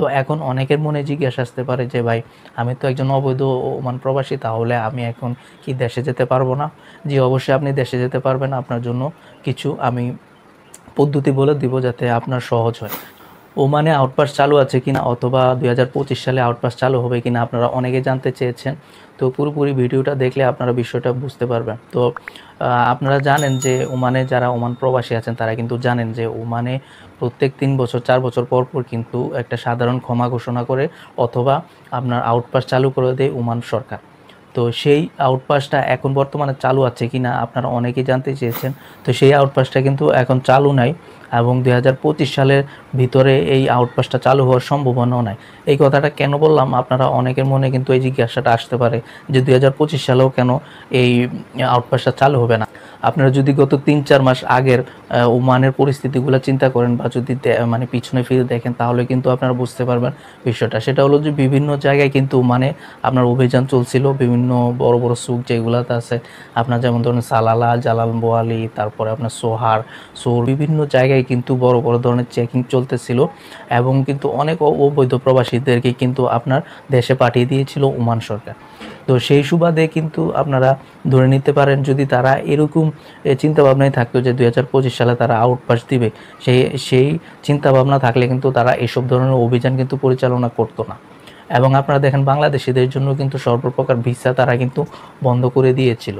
তো এখন অনেকের মনে জিজ্ঞাসা আসতে পারে যে ভাই আমি তো একজন অবৈধ ওমান প্রবাসী, তাহলে আমি এখন কি দেশে যেতে পারবো না? জি অবশ্যই আপনি দেশে যেতে পারবেন। আপনার জন্য কিছু আমি পদ্ধতি বলে দিব যাতে আপনার সহজ হয়। ওমানে আউটপাস চালু আছে কিনা অথবা 2025 সালে আউটপাস চালু হবে কিনা আপনারা অনেকে জানতে চেয়েছেন। তো পুরোপুরি ভিডিওটা দেখলে আপনারা বিষয়টা বুঝতে পারবেন। তো আপনারা জানেন যে ওমানে যারা ওমান প্রবাসী আছেন তারা কিন্তু জানেন যে ওমানে প্রত্যেক 3 বছর 4 বছর পর পর কিন্তু একটা সাধারণ ক্ষমা ঘোষণা করে অথবা আপনার আউটপাস চালু করে দেয় ওমান সরকার। তো সেই আউটপাসটা এখন বর্তমানে চালু আছে কিনা আপনারা অনেকেই জানতে চেয়েছেন। তো সেই আউটপাসটা কিন্তু এখন চালু নাই এবং 2025 সালের ভিতরে এই আউটপাসটা চালু হওয়ার সম্ভাবনাও নাই। এই কথাটা কেন বললাম, আপনারা অনেকের মনে কিন্তু এই জিজ্ঞাসাটা আসতে পারে যে 2025 সালেও কেন এই আউটপাসটা চালু হবে না? আপনারা যদি গত 3-4 মাস আগের ওমানের পরিস্থিতিগুলো চিন্তা করেন বা যদি মানে পিছনে ফিরে দেখেন তাহলে কিন্তু আপনারা বুঝতে পারবেন বিষয়টা। সেটা হলো যে বিভিন্ন জায়গায় কিন্তু মানে আপনার অভিযান চলছিল, বিভিন্ন বড় বড় সুক যেগুলোতে আছে আপনার, যেমন ধরুন সালালা, জালাল বোয়ালি, তারপরে আপনার সোহার, সোর, বিভিন্ন জায়গায় কিন্তু বড় বড় ধরনের চেকিং চলতেছিল এবং কিন্তু অনেক অবৈধ প্রবাসীদেরকে কিন্তু আপনার দেশে পাঠিয়ে দিয়েছিল ওমান সরকার। তো সেই সুবাদে কিন্তু আপনারা ধরে নিতে পারেন যদি তারা এরকম চিন্তাভাবনায় থাকতো যে 2025 সালে তারা আউটপাস দিবে, সেই চিন্তাভাবনা থাকলে কিন্তু তারা এসব ধরনের অভিযান কিন্তু পরিচালনা করতো না। এবং আপনারা দেখেন বাংলাদেশিদের জন্য কিন্তু সর্বপ্রকার ভিসা তারা কিন্তু বন্ধ করে দিয়েছিল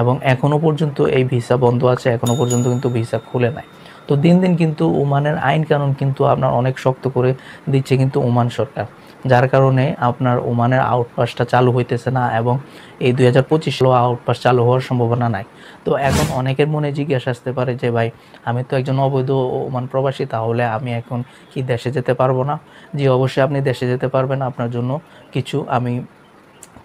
এবং এখনও পর্যন্ত এই ভিসা বন্ধ আছে, এখনও পর্যন্ত কিন্তু ভিসা খুলে নাই। তো দিন দিন কিন্তু ওমানের আইন কানুন কিন্তু আপনার অনেক শক্ত করে দিচ্ছে কিন্তু ওমান সরকার, যার কারণে আপনার ওমানের আউটপাসটা চালু হইতেছে না এবং এই 2025 সালেও আউটপাস চালু হওয়ার সম্ভাবনা নাই। তো এখন অনেকের মনে জিজ্ঞাসা আসতে পারে যে ভাই আমি তো একজন অবৈধ ওমান প্রবাসী, তাহলে আমি এখন কি দেশে যেতে পারবো না? জি অবশ্যই আপনি দেশে যেতে পারবেন। আপনার জন্য কিছু আমি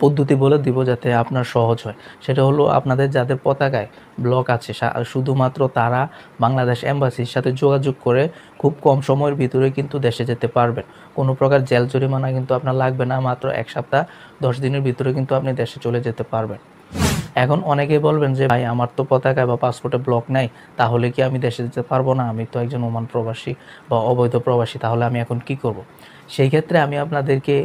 পদ্ধতি বলে দিব যাতে আপনার সহজ হয়। সেটা হলো আপনাদের যাদের পতাকায় ব্লক আছে শুধুমাত্র তারা বাংলাদেশ এম্বাসির সাথে যোগাযোগ করে খুব কম সময়ের ভিতরে কিন্তু দেশে যেতে পারবেন। কোনো প্রকার জেল জরিমানা কিন্তু আপনার লাগবে না। মাত্র 1 সপ্তাহ 10 দিনের ভিতরে কিন্তু আপনি দেশে চলে যেতে পারবেন। এখন অনেকেই বলবেন যে ভাই আমার তো পতাকায় বা পাসপোর্টে ব্লক নাই, তাহলে কি আমি দেশে যেতে পারবো না? আমি তো একজন ওমান প্রবাসী বা অবৈধ প্রবাসী, তাহলে আমি এখন কি করব? সেই ক্ষেত্রে আমি আপনাদেরকে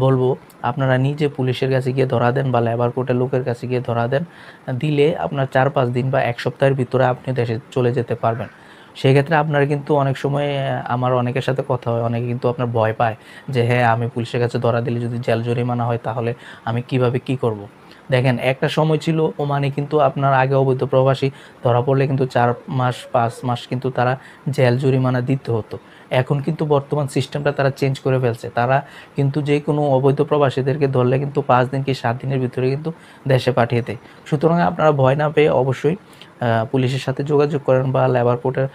বলবো আপনারা নিজে পুলিশের কাছে গিয়ে ধরা দেন বা লেবার কোর্টের লোকের কাছে গিয়ে ধরা দেন। দিলে আপনার 4-5 দিন বা 1 সপ্তাহের ভিতরে আপনি দেশে চলে যেতে পারবেন। সেক্ষেত্রে আপনারা কিন্তু অনেক সময় আমার অনেকের সাথে কথা হয়, অনেকে কিন্তু আপনার ভয় পায় যে হ্যাঁ আমি পুলিশের কাছে ধরা দিলে যদি জেল জরিমানা হয় তাহলে আমি কিভাবে কি করব? দেখেন একটা সময় ছিল ওমানে কিন্তু আপনার আগে অবৈধ প্রবাসী ধরা পড়লে কিন্তু 4 মাস 5 মাস কিন্তু তারা জেল জরিমানা দিতে হতো। এখন কিন্তু বর্তমান সিস্টেমটা তারা চেঞ্জ করে ফেলছে। তারা কিন্তু যে কোনো অবৈধ প্রবাসীদেরকে ধরলে কিন্তু 5 দিন কি 7 দিনের ভিতরে কিন্তু দেশে পাঠিয়ে দেয়। সুতরাং আপনারা ভয় না পেয়ে অবশ্যই পুলিশের সাথে যোগাযোগ করেন বা লেবার কোর্টের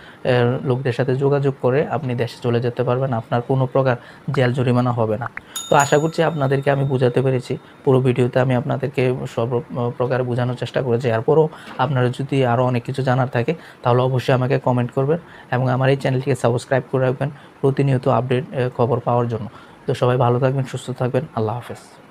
লোকদের সাথে যোগাযোগ করে আপনি দেশে চলে যেতে পারবেন। আপনার কোনো প্রকার জেল জরিমানা হবে না। তো আশা করছি আপনাদেরকে আমি বুঝাতে পেরেছি। পুরো ভিডিওতে আমি আপনাদেরকে প্রকার বোঝানোর চেষ্টা করেছি। এরপরও আপনারা যদি আরও অনেক কিছু জানার থাকে তাহলে অবশ্যই আমাকে কমেন্ট করবেন এবং আমার এই চ্যানেলটিকে সাবস্ক্রাইব করে রাখবেন প্রতিনিয়ত আপডেট খবর পাওয়ার জন্য। তো সবাই ভালো থাকবেন, সুস্থ থাকবেন। আল্লাহ হাফেজ।